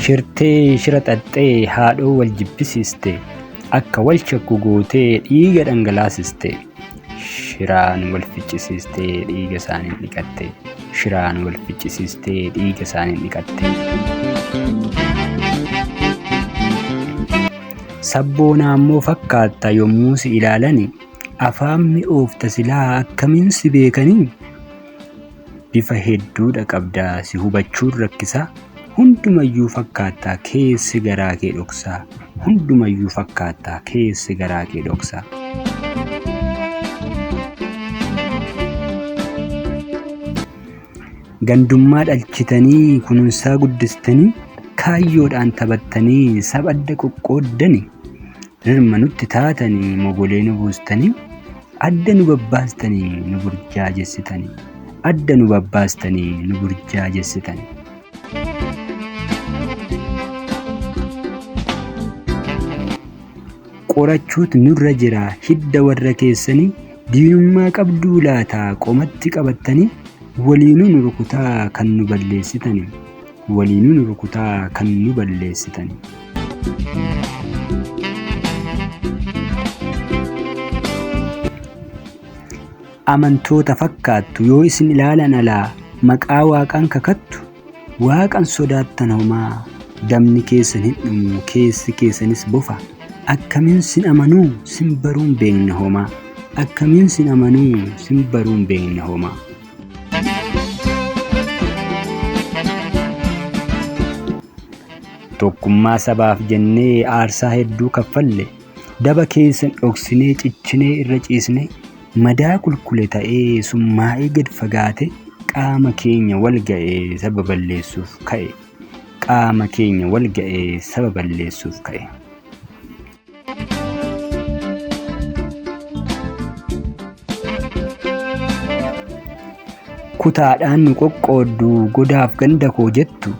Shirtee shira xaxxee haadhoo wal jibbisiiste akka wal shakku gootee dhiiga dhangalaasiste. Shiraan wal ficcisiistee dhiiga isaanii dhiqatte. Shiraan wal ficcisiistee dhiiga isaanii dhiqatte. Sabboonaa immoo fakkaatta yommuu si ilaalani afaan mi'oofta silaa akkamiin si beekanii. Bifa hedduudha qabdaa si hubachuun rakkisaa. Hundumayyuu fakkaattaa keessi garaa kee dhoksaa. Hundumayyuu fakkaattaa keessi garaa kee dhoksaa. Gandummaa dhalchitanii kunuunsaa guddistanii kaayyoodhaan taphattanii saba adda qoqqooddanii. Rirma nutti taatanii mogolee nu buustanii adda nu babbaastanii nu burjaajessitanii. Adda nu babbaastanii nu burjaajessitanii. Qorachuutu nurra jira hidda warra keessanii diinummaa qabduu laataa qomatti qabattanii waliinuu nu rukutaa kan nu balleessitanii. Waliinuu nu rukutaa kan nu balleessitanii. Amantoota fakkaattu yoo isin ilaalan alaa maqaa waaqaan kakattu waaqan sodaattan homaa damni keessan hin dhumu keessi keessanis bofa. Akkamiin sin amanuu sin baruun beekna homaa. Akkamiin sin amanuu sin baruun beekna homaa. Tokkummaa sabaaf jennee aarsaa hedduu kaffalle daba keessan dhoksinee ciccinee irra ciisne madaa kulkule ta'ee summaa'ee gad fagaate qaama keenya wal ga'ee saba balleessuuf ka'e. Qaama keenya wal ga'ee saba balleessuuf ka'e. Kutaadhaan nu qoqqooddu godaaf ganda koo jettu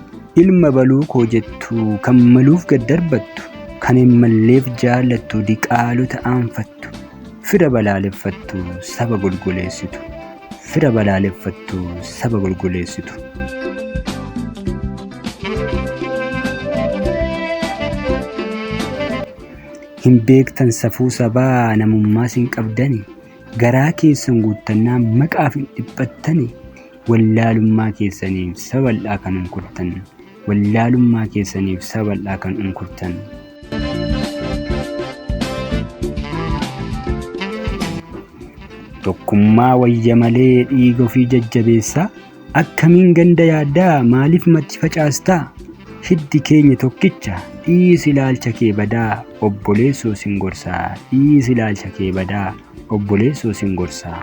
ilma baluu koo jettu kan maluuf gad darbattu kan hin malleef jaallattu diqaalota aanfattu fira balaaleffattu saba golgoleessitu. Fira balaaleffattu saba golgoleessitu. Hin beektan safuu sabaa namummaas hin qabdani garaa keessan guuttannaa maqaaf hin dhiphattani. Wallaalummaa keessaniif saba bal'aa kan unkurtan. Wallaalummaa keessaniif saba bal'aa kan unkurtan. Tokkummaa wayya malee dhiiga ofii jajjabeessaa. Akkamiin ganda yaaddaa maaliif matti facaastaa. Hiddi keenya tokkicha dhiisi ilaalcha kee badaa obboleessoo sin gorsaa. Dhiisi ilaalcha kee badaa obboleessoo sin gorsaa.